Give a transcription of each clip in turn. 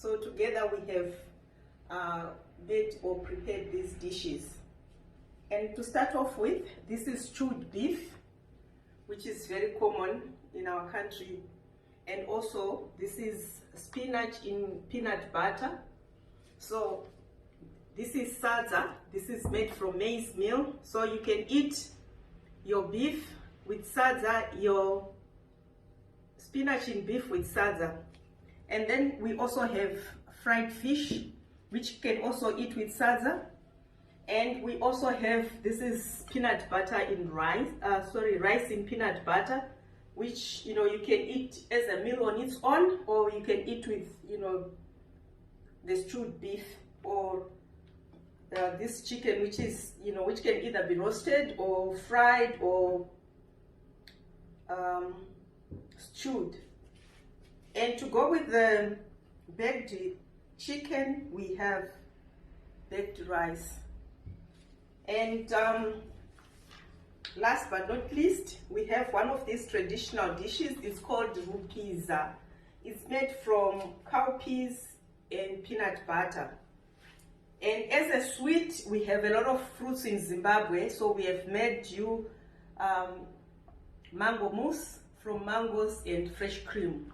So together we have made or prepared these dishes. And to start off with, this is stewed beef, which is very common in our country. And also, this is spinach in peanut butter. So this is sadza. This is made from maize meal. So you can eat your beef with sadza, your spinach in beef with sadza. And then we also have fried fish, which you can also eat with sadza. And we also have, this is peanut butter in rice, rice in peanut butter, which, you can eat as a meal on its own, or you can eat with, the stewed beef, or this chicken, which is, which can either be roasted or fried or stewed. And to go with the baked chicken, we have baked rice. And last but not least, we have one of these traditional dishes. It's called rukiza. It's made from cowpeas and peanut butter. And as a sweet, we have a lot of fruits in Zimbabwe. So we have made you mango mousse from mangoes and fresh cream.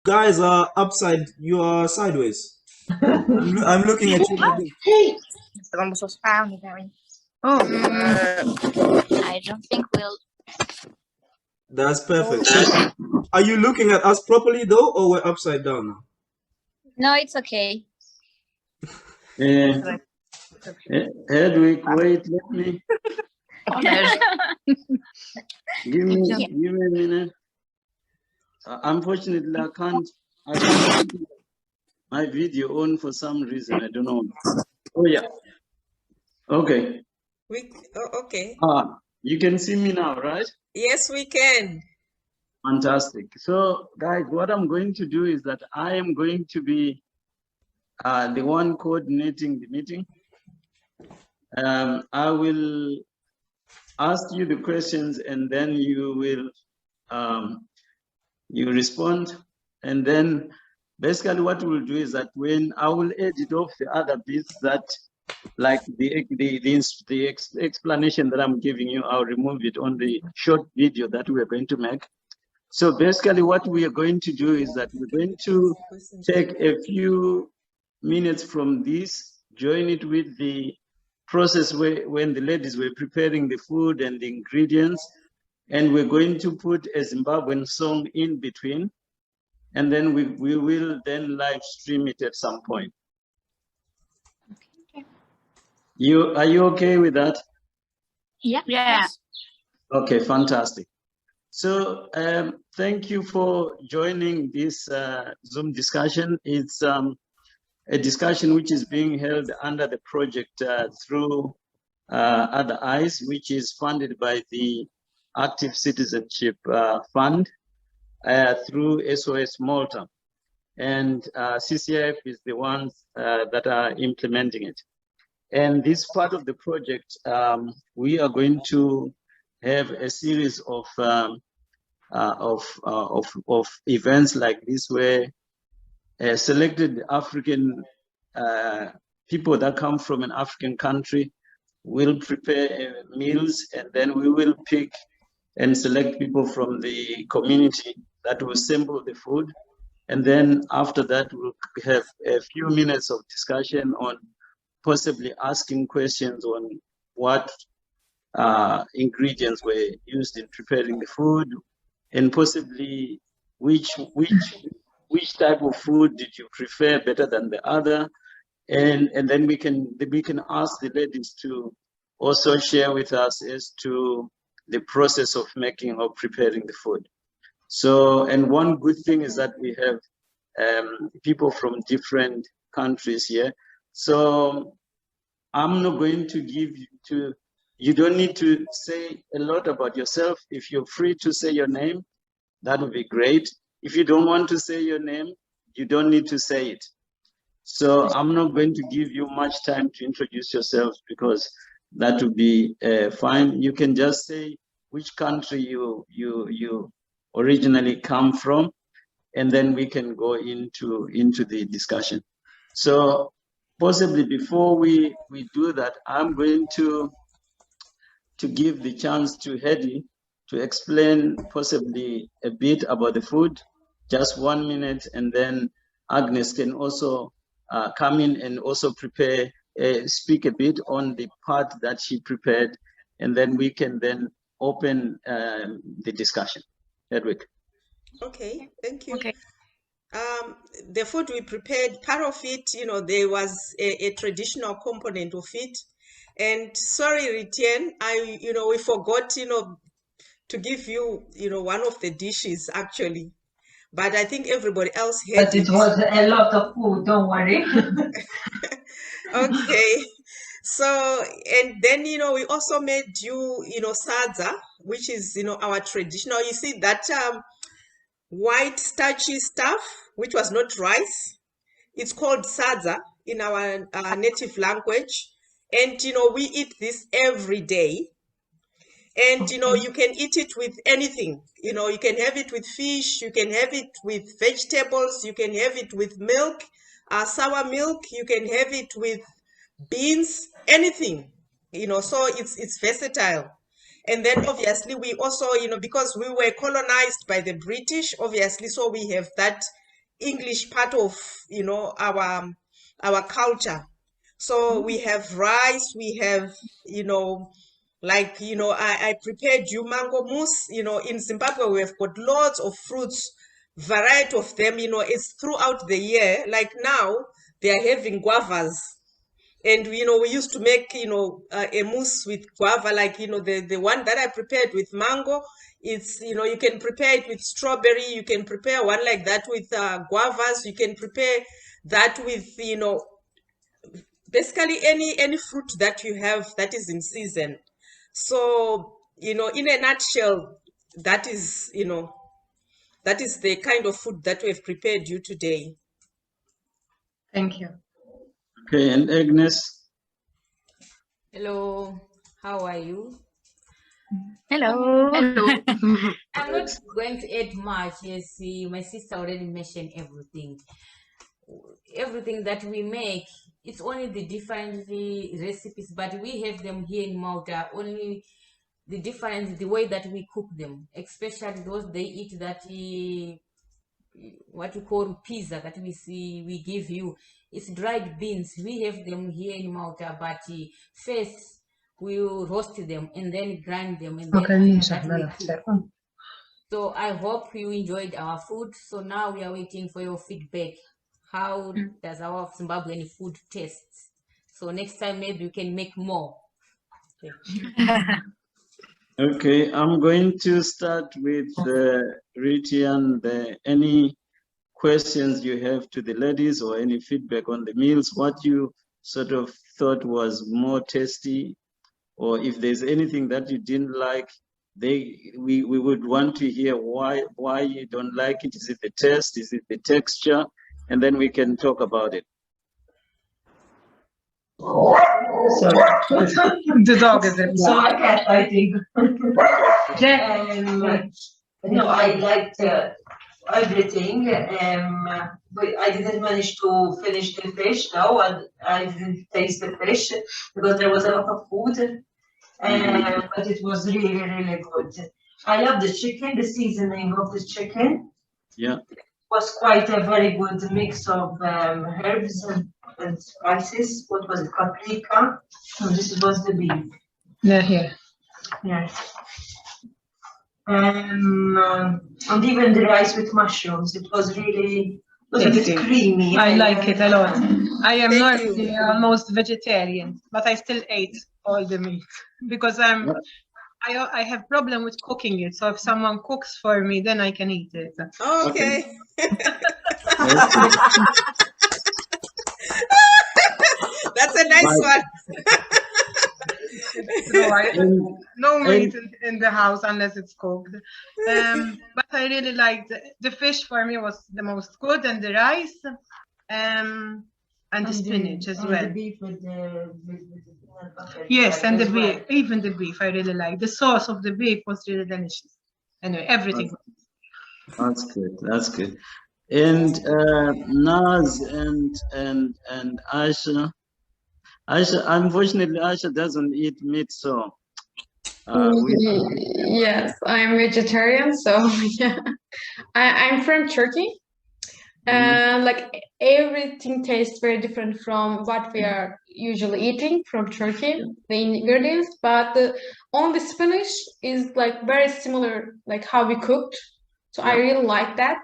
Guys are upside, you are sideways. I'm looking at you like this. I don't think we'll. That's perfect. Are you looking at us properly though, or we're upside down now? No, it's okay. Hedwig, wait, let me. Give me a minute. Unfortunately, I can't keep my video on for some reason. I don't know. Oh yeah. Okay. Okay. You can see me now, right? Yes, we can. Fantastic. So, guys, what I'm going to do is that I am going to be the one coordinating the meeting. I will ask you the questions, and then you will you respond, and then basically what we'll do is that when I will edit off the other bits that, like the explanation that I'm giving you, I'll remove it on the short video that we're going to make. So basically what we are going to do is that we're going to take a few minutes from this, join it with the process when the ladies were preparing the food and the ingredients, and we're going to put a Zimbabwean song in between, and then we will then live stream it at some point. Okay. Are you okay with that? Yeah. Yeah. Okay, fantastic. So thank you for joining this Zoom discussion. It's a discussion which is being held under the project through Other Eyes, which is funded by the Active Citizenship Fund through SOS Malta. and CCIF is the ones that are implementing it. And this part of the project, we are going to have a series of events like this, where selected African people that come from an African country will prepare meals, and then we will pick and select people from the community that will assemble the food. And then after that, we'll have a few minutes of discussion on possibly asking questions on what ingredients were used in preparing the food, and possibly which type of food did you prefer better than the other. And then we can ask the ladies to also share with us as to the process of making or preparing the food. So, and one good thing is that we have people from different countries here. So I'm not going to give you you don't need to say a lot about yourself. If you're free to say your name, that would be great. If you don't want to say your name, you don't need to say it. So I'm not going to give you much time to introduce yourself, because that would be fine. You can just say which country you originally come from, and then we can go into the discussion. So possibly before we do that, I'm going to give the chance to Hedy to explain possibly a bit about the food, just 1 minute, and then Agnes can also come in and also prepare, speak a bit on the part that she prepared, and then we can then open the discussion. Hedwig. Okay, thank you. Okay. The food we prepared, part of it, there was a traditional component of it. And sorry, Ritian, we forgot, to give you, one of the dishes actually. But I think everybody else had But it was a lot of food, don't worry. Okay. So, and then, we also made sadza, which is, our traditional, you see that white starchy stuff, which was not rice. It's called sadza in our native language. And, we eat this every day. And, you can eat it with anything. You can have it with fish, you can have it with vegetables, you can have it with milk, sour milk, you can have it with beans, anything, so it's versatile. And then obviously we also, because we were colonized by the British, obviously, so we have that English part of, our culture. So we have rice, we have, I prepared you mango mousse. In Zimbabwe, we have got lots of fruits, variety of them, it's throughout the year. Like now, they are having guavas. And, we used to make, a mousse with guava, like, the one that I prepared with mango. It's, you can prepare it with strawberry. You can prepare one like that with guavas. You can prepare that with, basically any fruit that you have that is in season. So, in a nutshell, that is, that is the kind of food that we've prepared you today. Thank you. Okay, and Agnes. Hello, how are you? Hello. Hello. I'm not going to add much. Yes, my sister already mentioned everything. Everything that we make, it's only the different recipes, but we have them here in Malta. Only the difference, the way that we cook them, especially those they eat that what you call pizza that we give you. It's dried beans. We have them here in Malta, but first we'll roast them and then grind them, and then that we cook. So I hope you enjoyed our food. So now we are waiting for your feedback. How does our Zimbabwean food taste? So next time maybe we can make more. Okay, I'm going to start with Ritian. Any questions you have to the ladies, or any feedback on the meals, what you sort of thought was more tasty, or if there's anything that you didn't like, we would want to hear why you don't like it. Is it the taste? Is it the texture? and then we can talk about it. The dog is it? So I can't, I think. No, I liked everything, but I didn't manage to finish the fish though, and I didn't taste the fish because there was a lot of food, but it was really, really good. I love the chicken, the seasoning of the chicken. Yeah. Was quite a very good mix of herbs and spices. What was it? Paprika. So this was the beef. Yeah, here. Yes. And even the rice with mushrooms. It was really a bit creamy. I like it a lot. I am Thank normally you. almost vegetarian, but I still ate all the meat because I have problem with cooking it. So if someone cooks for me, then I can eat it. Okay. That's a nice one. No meat in the house unless it's cooked. But I really liked the fish. For me was the most good, and the rice, and the spinach as well. The beef with the Yes, and the beef, even the beef, I really like. The sauce of the beef was really delicious. Anyway, everything. That's good. That's good. And Naz and Aisha. Aisha, unfortunately, Aisha doesn't eat meat, so. Yes, I'm vegetarian, so yeah. I'm from Turkey. Like everything tastes very different from what we are usually eating from Turkey, the ingredients, but the only spinach is like very similar, like how we cooked. So I really like that.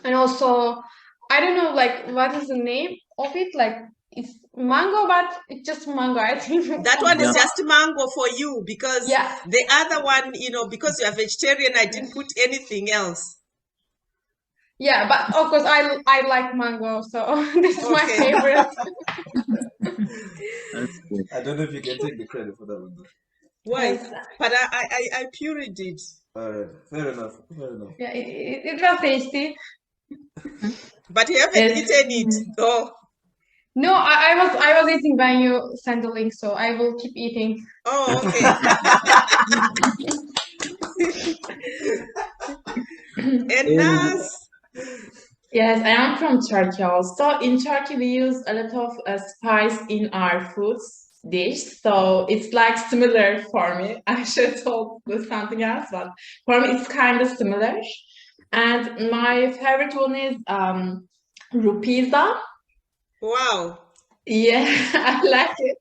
And also, I don't know, like what is the name of it? Like it's mango, but it's just mango, I think. That one is just mango for you because the other one, you know, because you are vegetarian, I didn't put anything else. Yeah, but of course I like mango, so this is my favorite. That's good. I don't know if you can take the credit for that one. Why? Yes. But I purely did. Fair enough. Fair enough. Yeah, it was tasty. But you haven't eaten it, though. No, I was eating when you sent the link, so I will keep eating. Oh, okay. And Naz? Yes, I am from Turkey also. In Turkey, we use a lot of spice in our foods dish, so it's like similar for me. I should told something else, but for me it's kind of similar. And my favorite one is rupisa. Wow. Yeah, I like it.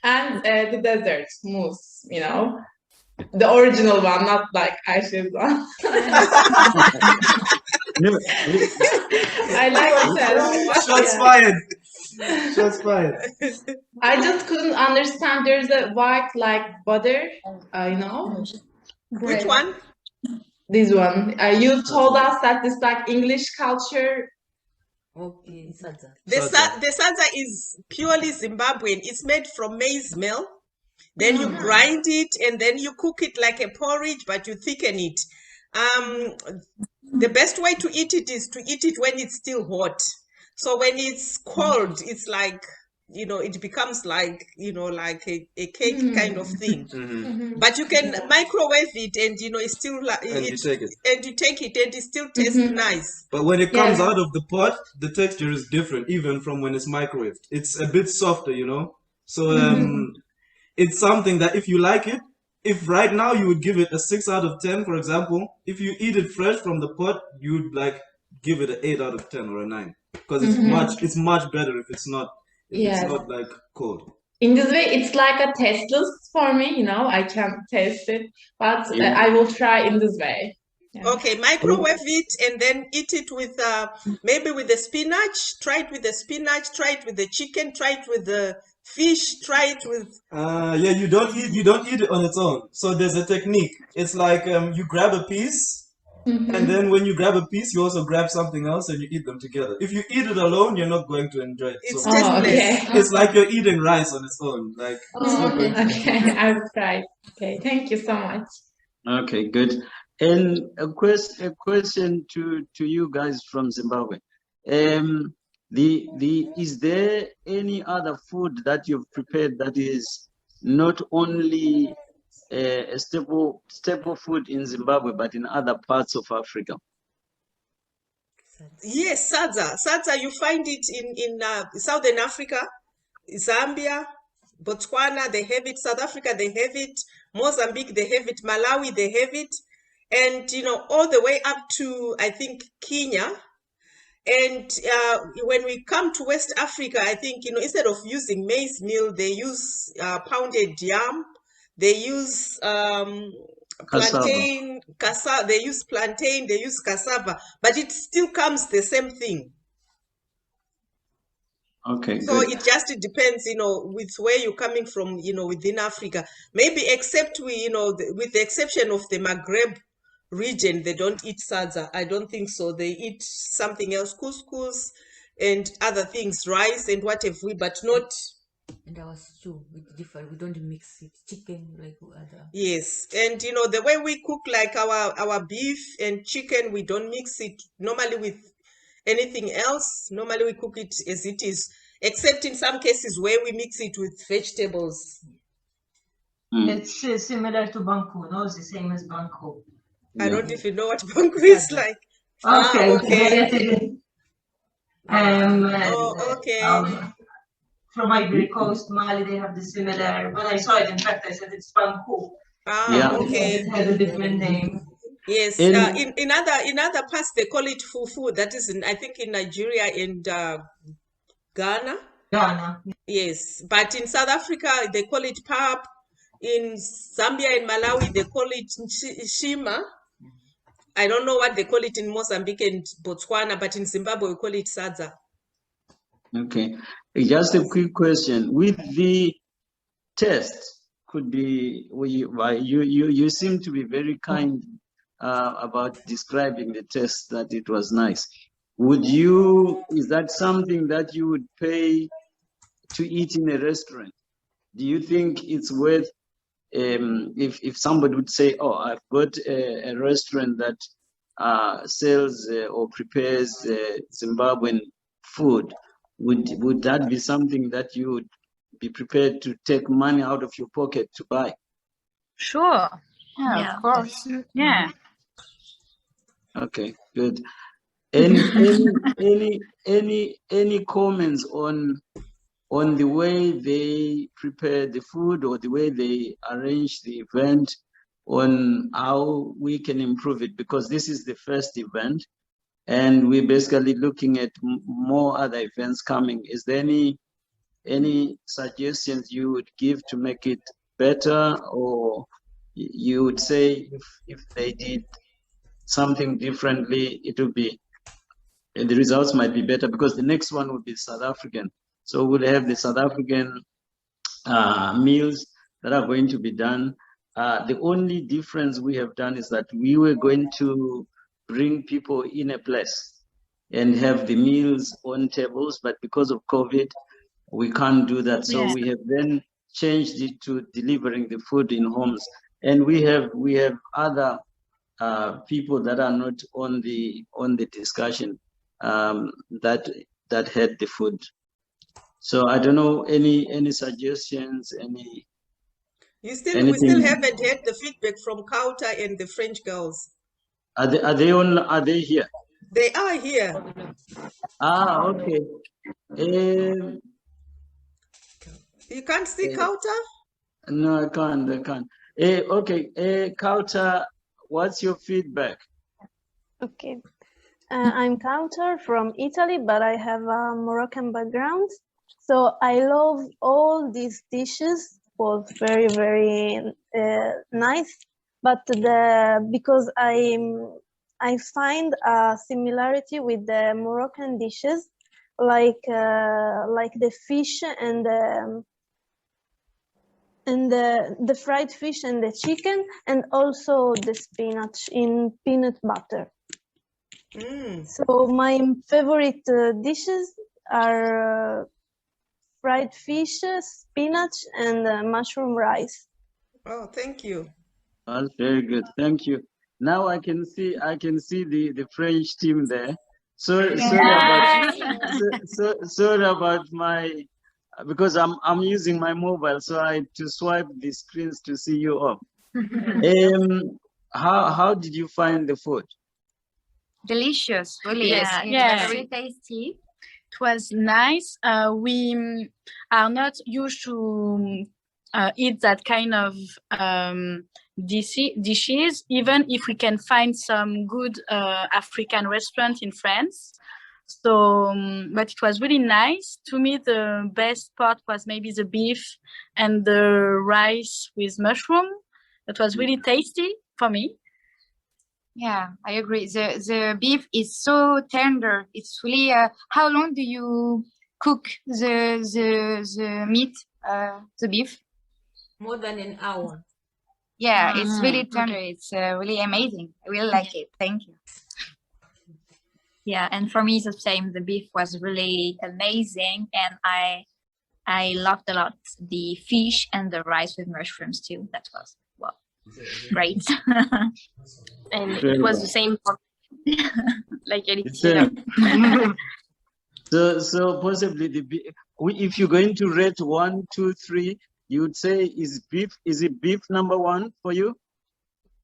And the dessert mousse, you know, the original one, not like Aisha's one. I like it. Shots fired. Shots fired. I just couldn't understand. There's a white like butter, you know. Which one? This one. You told us that this like English culture. Okay, salsa. The salsa is purely Zimbabwean. It's made from maize meal. Then you grind it and then you cook it like a porridge, but you thicken it. The best way to eat it is to eat it when it's still hot. So when it's cold, it's like, you know, it becomes like, you know, like a cake kind of thing. But you can microwave it and, you know, it's still like, you take it. And you take it and it still tastes nice. But when it comes out of the pot, the texture is different, even from when it's microwaved. It's a bit softer, you know? So it's something that if you like it, if right now you would give it a 6 out of 10, for example, if you eat it fresh from the pot, you would like give it an 8 out of 10 or a 9. Because it's much better if it's not it's not like cold. In this way, it's like a tasteless for me, you know, I can't taste it, but I will try in this way. Yeah. Okay, microwave it and then eat it with maybe with the spinach. Try it with the spinach. Try it with the chicken. Try it with the fish. Try it with. You don't eat it on its own. So there's a technique. It's like you grab a piece, and then when you grab a piece, you also grab something else and you eat them together. If you eat it alone, you're not going to enjoy it. It's so tasteless. It's like you're eating rice on its own. Like Okay, I'll try. Okay, thank you so much. Okay, good. And a question to you guys from Zimbabwe. Is there any other food that you've prepared that is not only a staple food in Zimbabwe, but in other parts of Africa? Yes, sadza. Sadza, you find it in Southern Africa, Zambia, Botswana, they have it. South Africa, they have it. Mozambique, they have it. Malawi, they have it. And, you know, all the way up to, I think, Kenya. And when we come to West Africa, I think, you know, instead of using maize meal, they use pounded yam. They use plantain, cassava. They use plantain, they use cassava, but it still comes the same thing. Okay, so good. it just depends, you know, with where you're coming from, you know, within Africa. Maybe except with the exception of the Maghreb region, they don't eat sadza. I don't think so. They eat something else, couscous and other things, rice and whatever, but not. And our stew, it's different. We don't mix it. Chicken like other. Yes, and you know the way we cook like our beef and chicken, we don't mix it normally with anything else. Normally we cook it as it is, except in some cases where we mix it with vegetables. It's similar to banku, no? It's the same as banku. I don't even know what banku is like. Okay. Okay. Okay. From Ivory Coast, Mali, they have the similar. When I saw it, in fact, I said it's banku. Okay. It has a different name. Yes. In other parts they call it fufu. That is, I think, in Nigeria and Ghana. Ghana. Yes, but in South Africa they call it pap. In Zambia and Malawi they call it shima. I don't know what they call it in Mozambique and Botswana, but in Zimbabwe we call it sadza. Okay, just a quick question. With the test, could be you seem to be very kind about describing the test, that it was nice. Is that something that you would pay to eat in a restaurant? Do you think it's worth, if somebody would say, oh, I've got a restaurant that sells or prepares Zimbabwean food, would that be something that you would be prepared to take money out of your pocket to buy? Sure. Yeah, of course. Yeah. Okay, good. Any comments on the way they prepare the food or the way they arrange the event, on how we can improve it? Because this is the first event and we're basically looking at more other events coming. Is there any suggestions you would give to make it better, or you would say if they did something differently, it would be, the results might be better? Because the next one would be South African. So we'll have the South African meals that are going to be done. The only difference we have done is that we were going to bring people in a place and have the meals on tables, but because of COVID, we can't do that. So we have then changed it to delivering the food in homes. And we have other people that are not on the discussion that had the food. So I don't know, any suggestions, we still haven't had the feedback from Kauta and the French girls. Are they here? They are here. Okay. You can't see Kauta? No, I can't. Okay, Kauta, what's your feedback? Okay, I'm Kauta from Italy, but I have a Moroccan background. So I love all these dishes, was very, very nice. But because I find a similarity with the Moroccan dishes, like the fish and the fried fish and the chicken, and also the spinach in peanut butter. So my favorite dishes are fried fish, spinach, and mushroom rice. Oh, thank you. That's very good. Thank you. Now I can see the French team there. Sorry about my, because I'm using my mobile, so I had to swipe the screens to see you all. How did you find the food? Delicious, really. Yeah, It yeah. was very tasty. It was nice. We are not used to eat that kind of dishes, even if we can find some good African restaurant in France. So, but it was really nice. To me, the best part was maybe the beef and the rice with mushroom. It was really tasty for me. Yeah, I agree. The beef is so tender. It's really. How long do you cook the meat, the beef? More than an hour. Yeah, it's really Okay. tender. It's really amazing. I really like it. Thank you. Yeah, and for me it's the same. The beef was really amazing, and I loved a lot the fish and the rice with mushrooms too. That was great. And Very it was well. the same for like Eric It's said. so possibly if you're going to rate 1, 2, 3, you would say is it beef number 1 for you?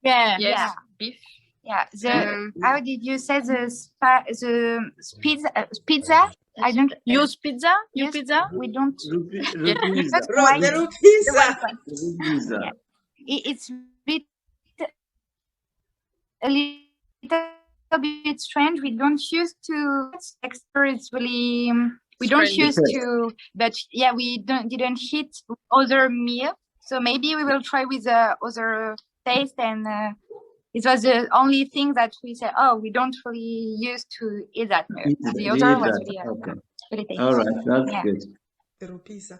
Yeah, Yes. yeah, beef. Yeah. How did you say the pizza? I don't use pizza. Use Yes, pizza. we don't. Rupisa. That's why The the Rupisa. one. Rupisa. Yeah. It's a little bit strange. We don't use to texture. It's really we don't Strange. use to. But yeah, we didn't hit other meal. So maybe we will try with other taste, and it was the only thing that we said. Oh, we don't really use to eat that meal. The other was really Okay. really tasty. All right, that's Yeah. good. The Rupisa.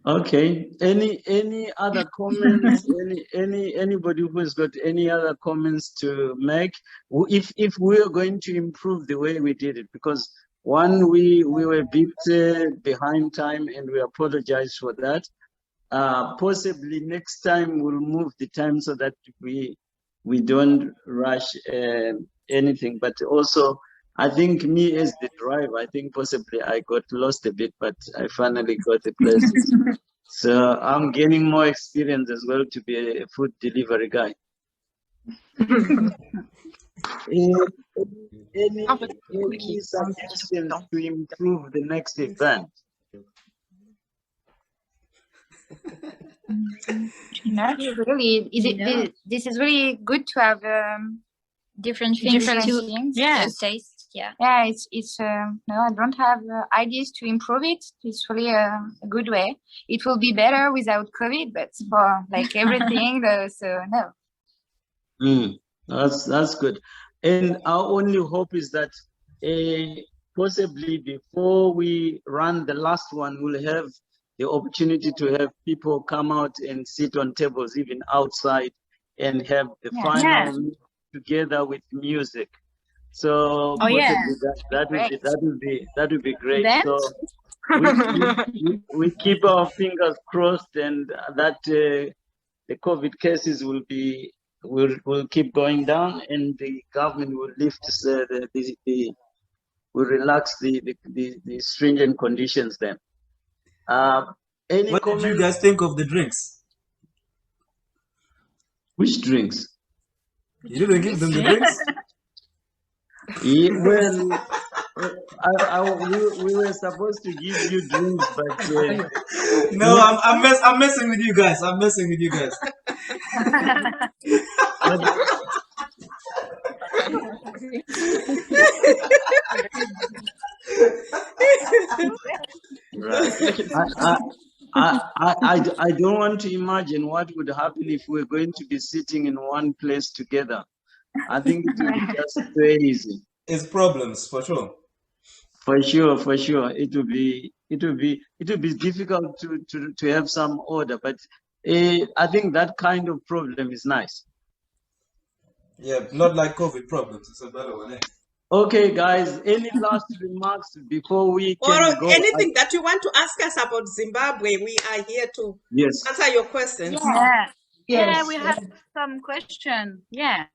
Okay. Any other comments? Anybody who has got any other comments to make? If we are going to improve the way we did it, because one, we were a bit behind time, and we apologize for that. Possibly next time we'll move the time so that we don't rush anything. But also, I think me as the driver, I think possibly I got lost a bit, but I finally got the places. So I'm gaining more experience as well to be a food delivery guy. Any suggestions to improve the next event? Not really. This is really good to have Different things to things. taste. Yeah. Yeah, it's no, I don't have ideas to improve it. It's really a good way. It will be better without COVID, but for like everything, so no. That's good. And our only hope is that possibly before we run the last one, we'll have the opportunity to have people come out and sit on tables, even outside, and have the final meal together with music. So possibly that would be great. So we keep our fingers crossed, and that the COVID cases will keep going down, and the government will lift will relax the stringent conditions then. What did you guys think of the drinks? Which drinks? You didn't give them the drinks? Yeah, well, we were supposed to give you drinks, but no, I'm messing with you guys. I'm messing with you guys. I don't want to imagine what would happen if we're going to be sitting in one place together. I think it would be just crazy. It's problems for sure. For sure. It would be difficult to have some order, but I think that kind of problem is nice. Yeah, not like COVID problems. It's a better one. Okay, guys, any last remarks before we can go? Anything that you want to ask us about Zimbabwe, we are here to answer your questions. Yeah, we have some question. Yeah.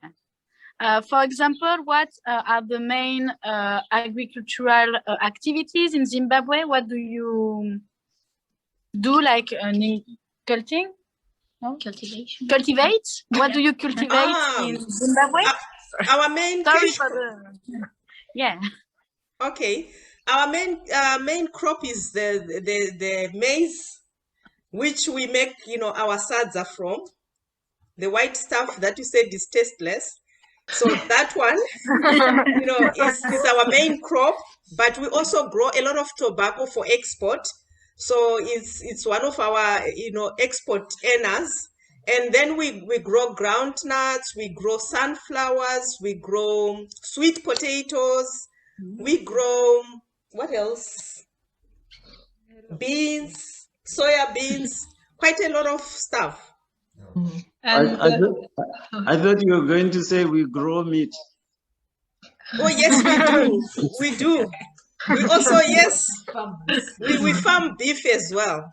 For example, what are the main agricultural activities in Zimbabwe? What do you do, like cultivating? No? Cultivation. Cultivate? What do you cultivate in Zimbabwe? Our main Sorry fish for the... Yeah. Okay, our main crop is the maize, which we make, you know, our sadza from. The white stuff that you said is tasteless. So that one, you know, is our main crop. But we also grow a lot of tobacco for export. So it's one of our, you know, export earners. And then we grow groundnuts, we grow sunflowers, we grow sweet potatoes, we grow, what else? Beans, soya beans, quite a lot of stuff. And I thought you were going to say we grow meat. Oh, yes, we do. We do. We also, yes, we farm beef as well.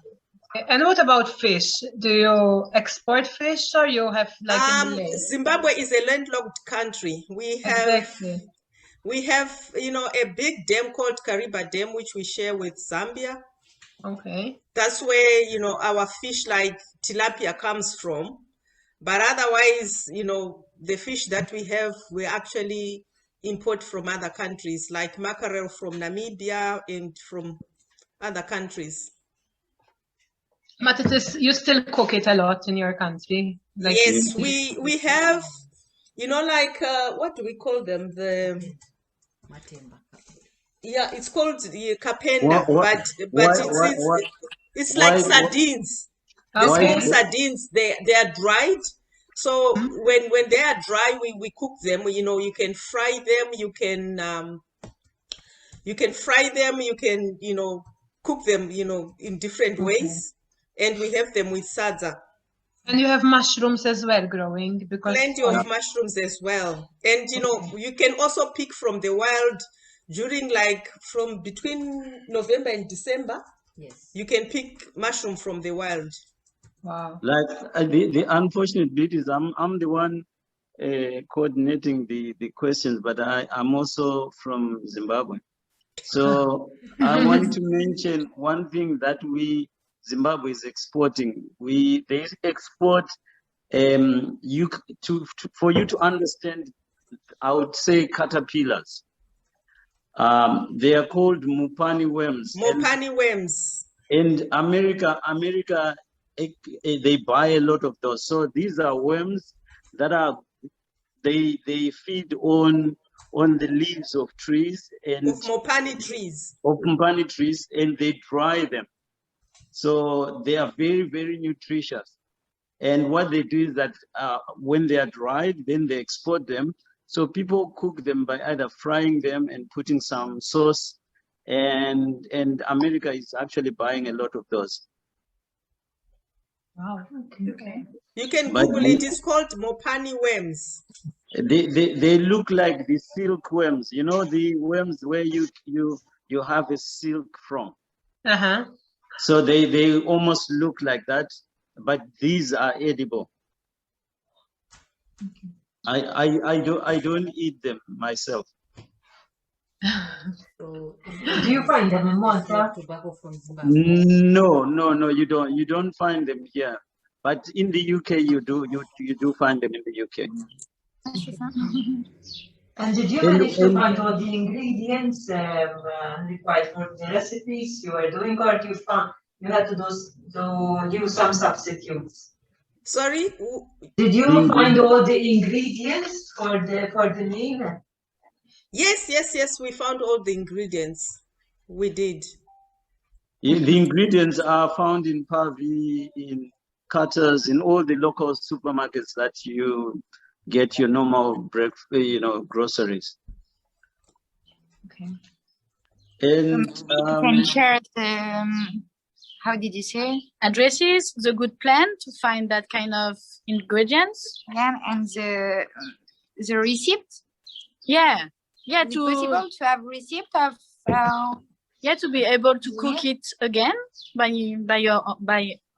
And what about fish? Do you export fish, or you have like in the lake? Zimbabwe is a landlocked country. We have, you know, a big dam called Kariba Dam, which we share with Zambia. Okay. That's where, you know, our fish like tilapia comes from. But otherwise, you know, the fish that we have, we actually import from other countries, like mackerel from Namibia and from other countries. But it is, you still cook it a lot in your country? Like Yes, we have, you know, like, what do we call them? Yeah, it's called kapenda, but it's like sardines. The small sardines, they are dried. So when they are dry, we cook them. You know, you can fry them. You can fry them. You can, you know, cook them, you know, in different ways. And we have them with sadza. And you have mushrooms as well growing, because plenty of mushrooms as well. And you know, you can also pick from the wild during, like, from between November and December. Yes, you can pick mushroom from the wild. Wow. Like the unfortunate bit is I'm the one coordinating the questions, but I'm also from Zimbabwe. So I want to mention one thing that Zimbabwe is exporting. They export for you to understand, I would say caterpillars. They are called mupani worms. Mupani worms. And America, they buy a lot of those. So these are worms that they feed on the leaves of trees and of mopani trees, and they dry them. So they are very, very nutritious. And what they do is that when they are dried, then they export them. So people cook them by either frying them and putting some sauce. And America is actually buying a lot of those. Wow. Okay. You can Google it. It's called mopani worms. They look like the silk worms. You know, the worms where you have a silk from. Uh-huh. So they almost look like that, but these are edible. Okay. I don't eat them myself. Do you find them in Malta? No, you don't find them here. But in the UK you do find them in the UK. And did you manage to find all the ingredients required for the recipes you were doing, or you had to use some substitutes? Sorry? Did you find all the ingredients for the meal? Yes, we found all the ingredients. We did. The ingredients are found in Pavi, in Cutters, in all the local supermarkets that you get your normal breakfast, groceries. Okay. And you can share the how did you say addresses, the good plan to find that kind of ingredients. Yeah, and the receipt. Yeah. Is it possible to have receipt of to be able to cook it again by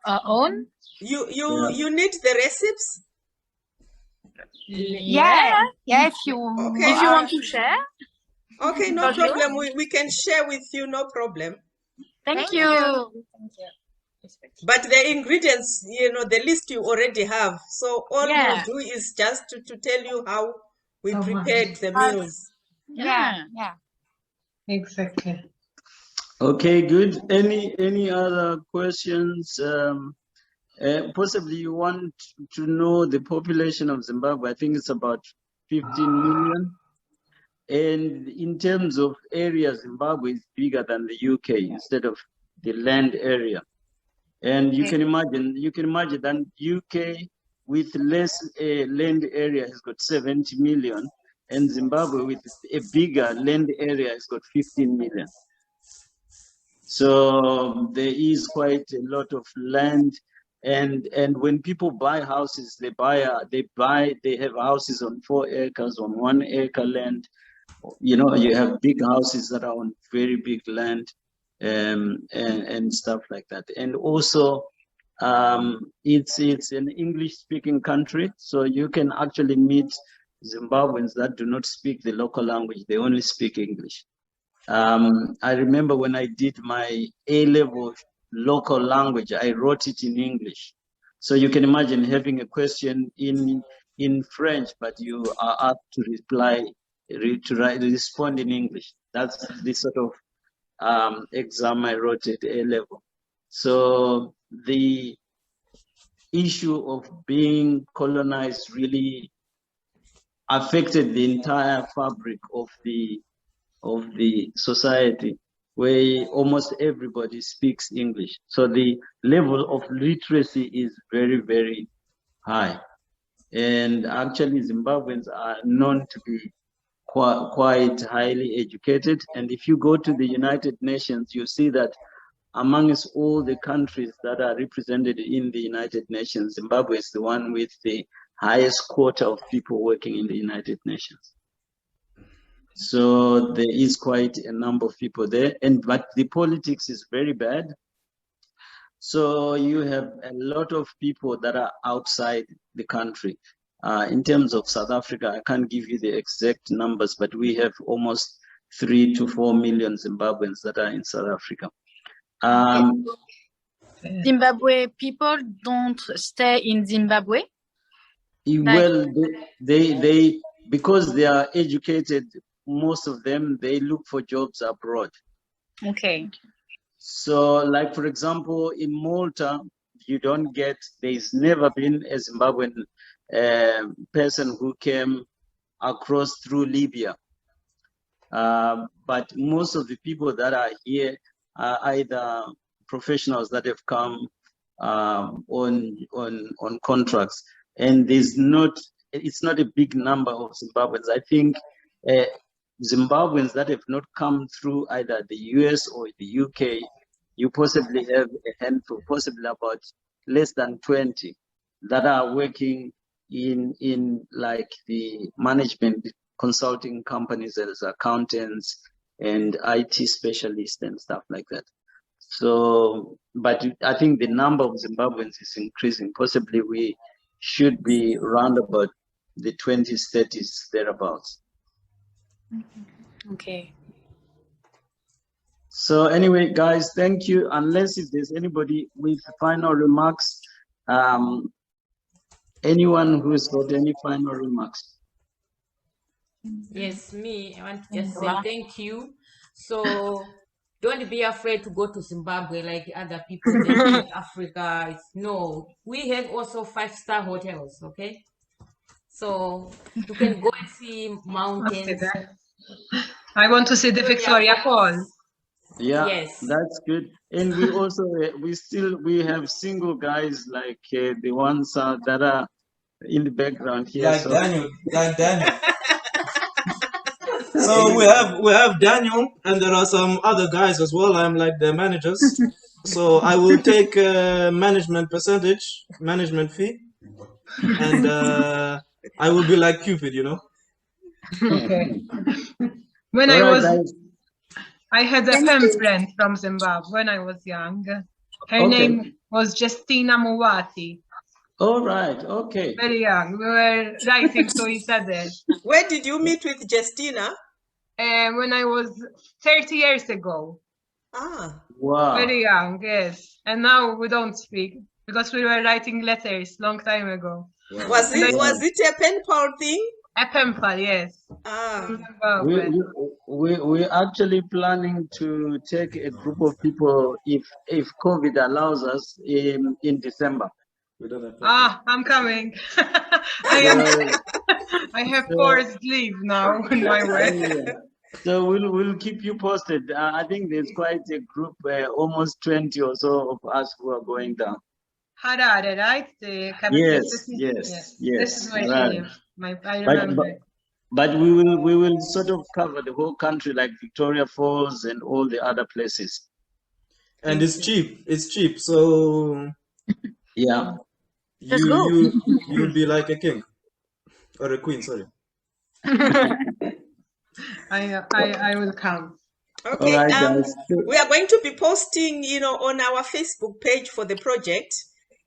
our own. You need the recipes. Yeah, if you Okay, if you want to share. Okay, no Bonjour. problem. We can share with you, no problem. Thank you. But the ingredients, the list you already have. So all we'll do is just to tell you how we prepared the meals. Yeah. Exactly. Okay, good. Any other questions? Possibly you want to know the population of Zimbabwe. I think it's about 15 million. And in terms of area, Zimbabwe is bigger than the UK instead of the land area. And you can imagine that UK with less land area has got 70 million, and Zimbabwe with a bigger land area has got 15 million. So there is quite a lot of land, and when people buy houses, they have houses on 4 acres, on 1 acre land. You have big houses that are on very big land, and stuff like that. And also, it's an English-speaking country, so you can actually meet Zimbabweans that do not speak the local language; they only speak English. I remember when I did my A-level local language, I wrote it in English. So you can imagine having a question in French, but you are asked to respond in English. That's the sort of exam I wrote at A-level. So the issue of being colonized really affected the entire fabric of the society, where almost everybody speaks English. So the level of literacy is very, very high. And actually Zimbabweans are known to be quite highly educated. And if you go to the United Nations, you see that amongst all the countries that are represented in the United Nations, Zimbabwe is the one with the highest quota of people working in the United Nations. So there is quite a number of people there, but the politics is very bad. So you have a lot of people that are outside the country. In terms of South Africa, I can't give you the exact numbers, but we have almost 3 to 4 million Zimbabweans that are in South Africa. Zimbabwe people don't stay in Zimbabwe? Well, they because they are educated, most of them, they look for jobs abroad. Okay. So like, for example, in Malta, there's never been a Zimbabwean person who came across through Libya. But most of the people that are here are either professionals that have come on contracts, and it's not a big number of Zimbabweans. I think Zimbabweans that have not come through either the US or the UK, you possibly have a handful, possibly about less than 20 that are working in like the management consulting companies as accountants and IT specialists and stuff like that. So, but I think the number of Zimbabweans is increasing. Possibly we should be around about the 20s, 30s, thereabouts. Okay. So anyway, guys, thank you. Unless if there's anybody with final remarks, anyone who's got any final remarks? Yes, me. I want to just say thank you. So don't be afraid to go to Zimbabwe like other people in Africa. No, we have also 5-star hotels, okay? So you can go and see mountains. I want to see the Victoria Falls. Yeah, yes, that's good. And we also we have single guys like the ones that are in the background here. Like Daniel. So we have Daniel, and there are some other guys as well. I'm like the managers. So I will take management fee, and I will be like Cupid, you know. Okay. When I had a pen friend from Zimbabwe when I was young. Her name was Justina Muwati. All right. Okay. Very young. We were writing to each other. Where did you meet with Justina? When I was 30 years ago. Ah. Wow. Very young, yes. And now we don't speak because we were writing letters long time ago. Wow. Was it a pen pal thing? A pen pal, yes. Ah. We're actually planning to take a group of people, if COVID allows us, in December. I'm coming. I have forced leave now in my work. Yeah. So we'll keep you posted. I think there's quite a group, almost 20 or so of us who are going down. Harare, right? The capital city? Yes. This is where Right. she lives. I remember. But we will sort of cover the whole country, like Victoria Falls and all the other places. And it's cheap. It's cheap. So yeah, you'll be like a king or a queen. Sorry. I will come. Okay. All right, guys. We are going to be posting, on our Facebook page for the project,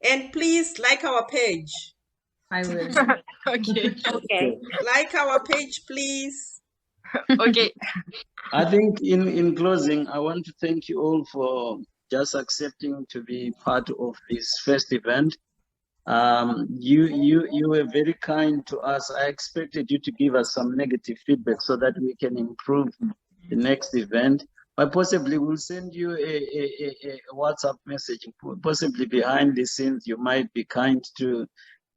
and please like our page. I will. Okay. Like our page, please. Okay. I think in closing, I want to thank you all for just accepting to be part of this first event. You were very kind to us. I expected you to give us some negative feedback so that we can improve the next event. But possibly we'll send you a WhatsApp message. Possibly behind the scenes, you might be kind to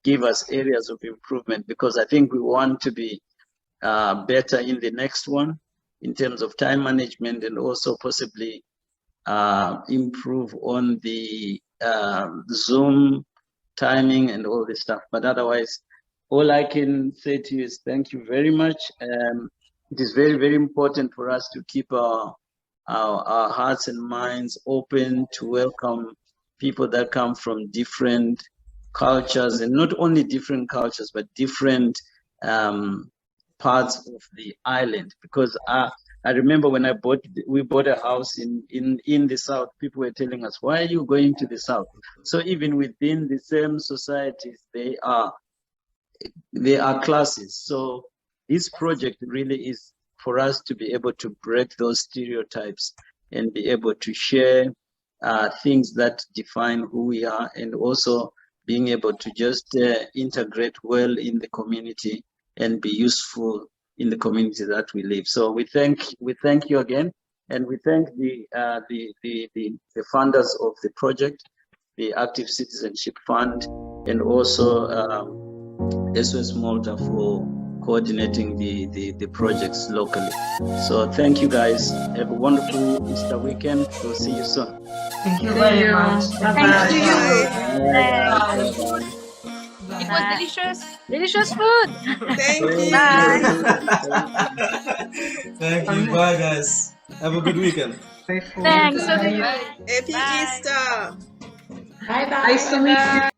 give us areas of improvement, because I think we want to be better in the next one in terms of time management, and also possibly improve on the Zoom timing and all this stuff. But otherwise, all I can say to you is thank you very much. It is very, very important for us to keep our hearts and minds open to welcome people that come from different cultures, and not only different cultures, but different parts of the island. Because I remember when we bought a house in the south, people were telling us, why are you going to the south? So even within the same societies, they are classes. So this project really is for us to be able to break those stereotypes and be able to share things that define who we are, and also being able to just integrate well in the community and be useful in the community that we live. So we thank you again, and we thank the funders of the project, the Active Citizenship Fund, and also SOS Malta for coordinating the projects locally. So thank you guys. Have a wonderful Easter weekend. We'll see you soon. Thank you very much. Thank you. Bye. It was delicious. Delicious food. Thank you. Thank you. Bye, guys. Have a good weekend. Thanks. Happy Easter. Bye. Nice to meet you.